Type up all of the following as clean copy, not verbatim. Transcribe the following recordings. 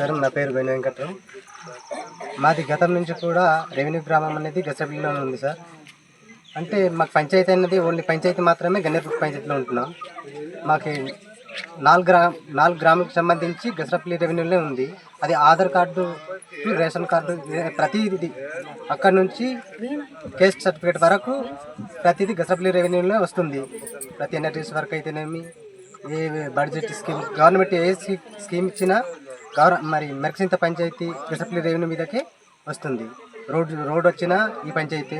Sir, నా పేరు వేణు వెంకట్రావు. మాది గతం నుంచి కూడా రెవెన్యూ గ్రామం అనేది గసపల్లిలోనే ఉంది సార్. అంటే మాకు పంచాయతీ అనేది ఓన్లీ పంచాయతీ మాత్రమే గన్నేరుపుట్టు పంచాయతీలో ఉంటున్నాం. మాకు 4 గ్రామాలకు సంబంధించి గసరపల్లి రెవెన్యూలో ఉంది. అది ఆధార్ కార్డు, రేషన్ కార్డు, ప్రతిదీ అక్కడి నుంచి కేస్ట్ సర్టిఫికేట్ వరకు ప్రతిదీ గసరపల్లి రెవెన్యూలో వస్తుంది. ప్రతి ఎన్ఆర్టీసీ వర్క్ అయితేనేమి, ఏ బడ్జెట్ స్కీమ్, గవర్నమెంట్ ఏ స్కీమ్ ఇచ్చినా మరి మెరకసింత పంచాయతీ గసరపల్లి రెవెన్యూ మీదకే వస్తుంది. రోడ్ వచ్చినా ఈ పంచాయతీ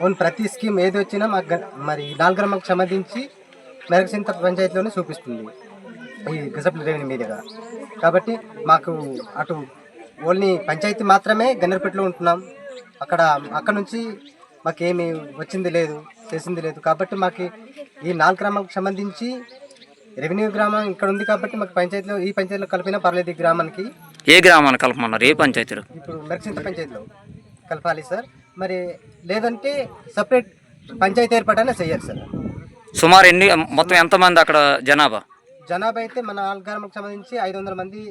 ఓన్ ప్రతి స్కీమ్ ఏది వచ్చినా మాకు మరి 4 గ్రామాలకు సంబంధించి మెరకసింత పంచాయతీలోనే చూపిస్తుంది ఈ గసరపల్లి రెవెన్యూ మీదుగా. కాబట్టి మాకు అటు ఓన్లీ పంచాయతీ మాత్రమే గన్నేరుపేటలో ఉంటున్నాం. అక్కడ నుంచి మాకేమి వచ్చింది లేదు, చేసింది లేదు. కాబట్టి మాకు ఈ 4 గ్రామాలకు సంబంధించి రెవెన్యూ గ్రామం ఇక్కడ ఉంది. కాబట్టి మాకు ఈ పంచాయతీలో కలిపినా పర్లేదు. ఈ గ్రామానికి ఏ గ్రామాన్ని కలపమన్నారు? ఏ పంచాయతీలో? ఇప్పుడు మెరకసింత పంచాయతీలో కలపాలి సార్. మరి లేదంటే సపరేట్ పంచాయతీ ఏర్పాటైనా చెయ్యాలి సార్. సుమారు మొత్తం ఎంతమంది అక్కడ జనాభా అయితే మన 4 గ్రామాలకు సంబంధించి 500 మంది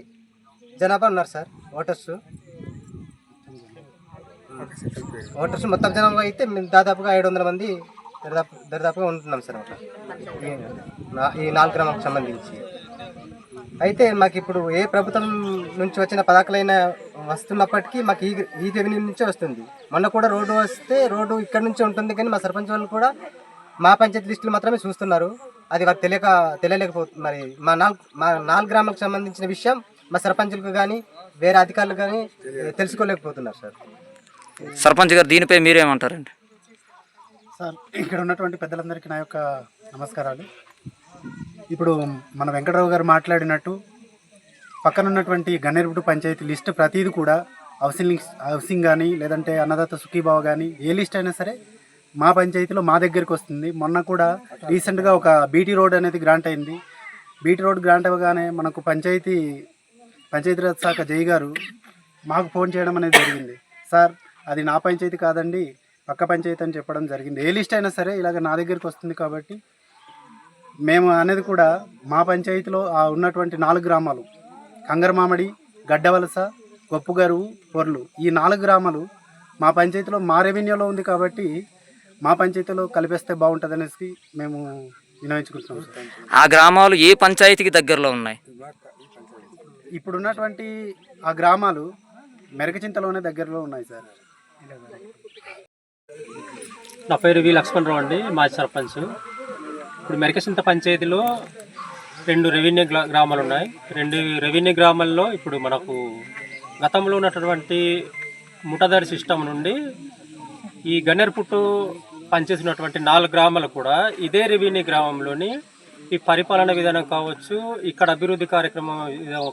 జనాభా ఉన్నారు సార్. ఓటర్స్ మొత్తం జనాభా అయితే మేము దాదాపుగా 500 మంది దరిదాపుగా ఉంటున్నాం సార్ ఈ 4 గ్రామాలకు సంబంధించి. అయితే మాకు ఇప్పుడు ఏ ప్రభుత్వం నుంచి వచ్చిన పథకాలైనా వస్తున్నప్పటికీ మాకు ఈ రెవెన్యూ నుంచే వస్తుంది. మొన్న కూడా రోడ్డు వస్తే రోడ్డు ఇక్కడ నుంచే ఉంటుంది, కానీ మా సర్పంచ్ వాళ్ళు కూడా మా పంచాయతీ లిస్టులు మాత్రమే చూస్తున్నారు. అది వారికి తెలియలేకపోతుంది. మరి మా 4 గ్రామాలకు సంబంధించిన విషయం మా సర్పంచులకు కానీ వేరే అధికారులు కానీ తెలుసుకోలేకపోతున్నారు సార్. సర్పంచ్ గారు దీనిపై మీరేమంటారండి? సార్, ఇక్కడ ఉన్నటువంటి పెద్దలందరికీ నా యొక్క నమస్కారాలు. ఇప్పుడు మన వెంకటరావు గారు మాట్లాడినట్టు పక్కన ఉన్నటువంటి గన్నేరుపుట్టు పంచాయతీ లిస్టు ప్రతిదీ కూడా హౌసింగ్ కానీ లేదంటే అన్నదాత సుఖీభావ కానీ ఏ లిస్ట్ అయినా సరే మా పంచాయతీలో మా దగ్గరికి వస్తుంది. మొన్న కూడా రీసెంట్గా ఒక బీటీ రోడ్ అనేది గ్రాంట్ అయింది. బీటీ రోడ్ గ్రాంట్ అవ్వగానే మనకు పంచాయతీరాజ్ శాఖ జై గారు మాకు ఫోన్ చేయడం అనేది జరిగింది. సార్, అది నా పంచాయతీ కాదండి, పక్క పంచాయతీ అని చెప్పడం జరిగింది. ఏ లిస్ట్ అయినా సరే ఇలాగ నా దగ్గరికి వస్తుంది. కాబట్టి మేము అనేది కూడా మా పంచాయతీలో ఉన్నటువంటి 4 గ్రామాలు కంగరమామిడి, గడ్డవలస, గొప్పుగరువు, పొర్లు, ఈ 4 గ్రామాలు మా పంచాయతీలో మా రెవెన్యూలో ఉంది. కాబట్టి మా పంచాయతీలో కలిపేస్తే బాగుంటుంది అనేసి మేము వినవించుకుంటున్నాం. ఆ గ్రామాలు ఏ పంచాయతీకి దగ్గరలో ఉన్నాయి? ఇప్పుడు ఉన్నటువంటి ఆ గ్రామాలు మెరకచింతలోనే దగ్గరలో ఉన్నాయి సార్. నా పేరు వి లక్ష్మణరావు అండి, మాజీ సర్పంచ్. ఇప్పుడు మెరకచింత పంచాయతీలో 2 రెవెన్యూ గ్రామాలు ఉన్నాయి. 2 రెవెన్యూ గ్రామాల్లో ఇప్పుడు మనకు గతంలో ఉన్నటువంటి ముఠాదారి సిస్టమ్ నుండి ఈ గన్నేరుపుట్టు పనిచేసినటువంటి 4 గ్రామాలు కూడా ఇదే రెవెన్యూ గ్రామంలోని ఈ పరిపాలన విధానం కావచ్చు, ఇక్కడ అభివృద్ధి కార్యక్రమం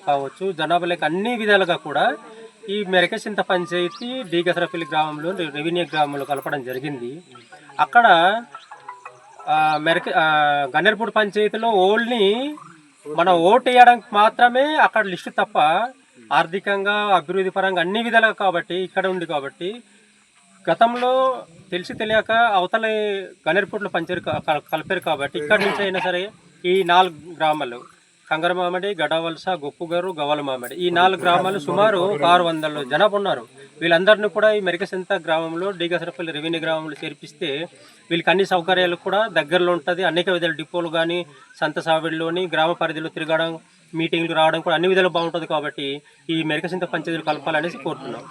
కావచ్చు, జనాభా లెక్క అన్ని విధాలుగా కూడా ఈ మెరకచింత పంచాయతీ డి గసరపల్లి గ్రామంలో రెవెన్యూ గ్రామంలో కలపడం జరిగింది. అక్కడ గన్నేరుపుట్టు పంచాయతీలో ఓన్లీ మనం ఓటు వేయడానికి మాత్రమే అక్కడ లిస్టు తప్ప ఆర్థికంగా అభివృద్ధి పరంగా అన్ని విధాలుగా కాబట్టి ఇక్కడ ఉంది. కాబట్టి గతంలో తెలియక అవతల గన్నేరుపుట్టులో కలిపారు. కాబట్టి ఇక్కడి నుంచి అయినా సరే ఈ 4 గ్రామాలు కంగరమామిడి, గడవలస, గొప్పుగారు, గవలమామిడి, ఈ 4 గ్రామాలు సుమారు 600 జనాభా ఉన్నారు. వీళ్ళందరినీ కూడా ఈ మెరకసింత గ్రామంలో డి గసరపల్లి రెవెన్యూ గ్రామంలో చేర్పిస్తే వీళ్ళకి అన్ని సౌకర్యాలు కూడా దగ్గరలో ఉంటుంది. అనేక విధాల డిపోలు కానీ సంత సావిడిలోని గ్రామ పరిధిలో తిరగడం, మీటింగ్లు రావడం కూడా అన్ని విధాలు బాగుంటుంది. కాబట్టి ఈ మెరకసింత పంచాయతీలు కలపాలనేసి కోరుతున్నాం.